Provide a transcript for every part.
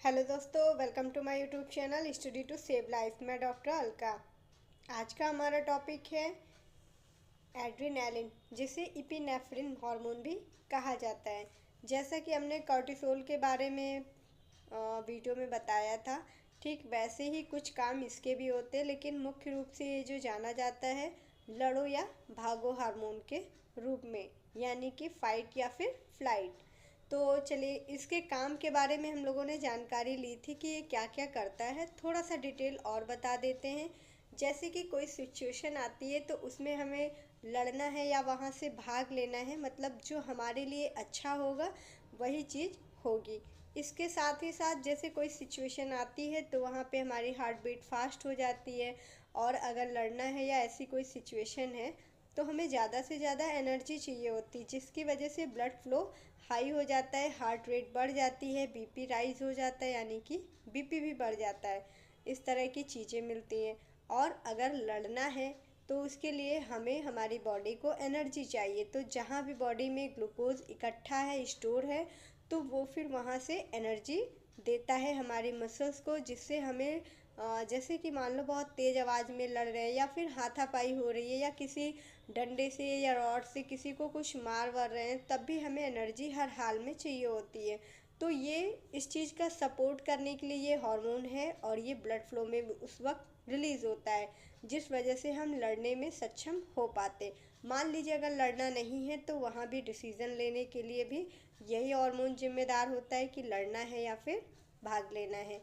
Hello दोस्तों, welcome to my YouTube channel study to save life. मैं doctor Alka. आज का हमारा टॉपिक है एड्रेनालिन, जिसे इपिनेफ्रिन हार्मोन भी कहा जाता है। जैसा कि हमने कॉर्टिसोल के बारे में वीडियो में बताया था, ठीक वैसे ही कुछ काम इसके भी होते हैं, लेकिन मुख्य रूप से ये जो जाना जाता है लड़ो या भागो हार्मोन के रूप में, यानी कि फाइट या फिर फ्लाइट। तो चलिए इसके काम के बारे में हम लोगों ने जानकारी ली थी कि ये क्या क्या करता है, थोड़ा सा डिटेल और बता देते हैं। जैसे कि कोई सिचुएशन आती है तो उसमें हमें लड़ना है या वहाँ से भाग लेना है, मतलब जो हमारे लिए अच्छा होगा वही चीज़ होगी। इसके साथ ही साथ जैसे कोई सिचुएशन आती है तो वहाँ पे हमारी हार्ट बीट फास्ट हो जाती है, और अगर लड़ना है या ऐसी कोई सिचुएशन है तो हमें ज़्यादा से ज़्यादा एनर्जी चाहिए होती है, जिसकी वजह से ब्लड फ्लो हाई हो जाता है, हार्ट रेट बढ़ जाती है, बीपी राइज हो जाता है, यानी कि बीपी भी बढ़ जाता है। इस तरह की चीज़ें मिलती हैं। और अगर लड़ना है तो उसके लिए हमें हमारी बॉडी को एनर्जी चाहिए, तो जहाँ भी बॉडी में ग्लूकोज इकट्ठा है, स्टोर है, तो वो फिर वहाँ से एनर्जी देता है हमारी मसल्स को, जिससे हमें जैसे कि मान लो बहुत तेज़ आवाज़ में लड़ रहे हैं या फिर हाथापाई हो रही है या किसी डंडे से या रॉड से किसी को कुछ मार वार रहे हैं, तब भी हमें एनर्जी हर हाल में चाहिए होती है। तो ये इस चीज़ का सपोर्ट करने के लिए ये हार्मोन है, और ये ब्लड फ्लो में उस वक्त रिलीज़ होता है, जिस वजह से हम लड़ने में सक्षम हो पाते। मान लीजिए अगर लड़ना नहीं है तो वहाँ भी डिसीज़न लेने के लिए भी यही हार्मोन जिम्मेदार होता है कि लड़ना है या फिर भाग लेना है।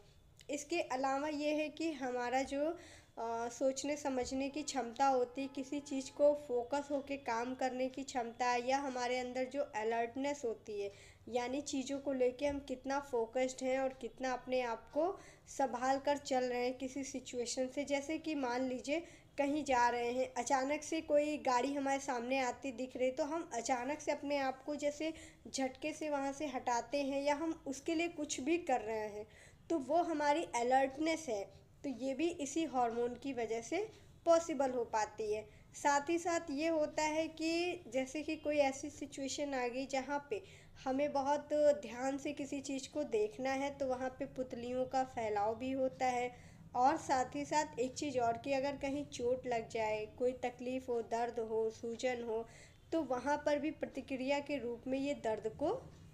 इसके अलावा ये है कि हमारा जो सोचने समझने की क्षमता होती है, किसी चीज़ को फोकस होके काम करने की क्षमता, या हमारे अंदर जो अलर्टनेस होती है, यानी चीज़ों को लेके हम कितना फोकस्ड हैं और कितना अपने आप को संभाल कर चल रहे हैं किसी सिचुएशन से। जैसे कि मान लीजिए कहीं जा रहे हैं, अचानक से कोई गाड़ी हमारे सामने आती दिख रही, तो हम अचानक से अपने आप को जैसे झटके से वहाँ से हटाते हैं, या हम उसके लिए कुछ भी कर रहे हैं, तो वो हमारी अलर्टनेस है। तो ये भी इसी हार्मोन की वजह से पॉसिबल हो पाती है। साथ ही साथ ये होता है कि जैसे कि कोई ऐसी सिचुएशन आ गई जहाँ पे हमें बहुत ध्यान से किसी चीज़ को देखना है, तो वहाँ पे पुतलियों का फैलाव भी होता है। और साथ ही साथ एक चीज़ और कि अगर कहीं चोट लग जाए, कोई तकलीफ़ हो, दर्द हो, सूजन हो, तो वहाँ पर भी प्रतिक्रिया के रूप में ये दर्द को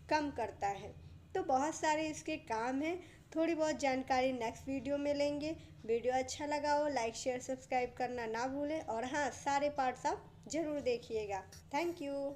कम करता है। तो बहुत सारे इसके काम हैं। थोड़ी बहुत जानकारी नेक्स्ट वीडियो में लेंगे। वीडियो अच्छा लगा हो लाइक शेयर सब्सक्राइब करना ना भूलें, और हाँ, सारे पार्ट्स आप ज़रूर देखिएगा। Thank you.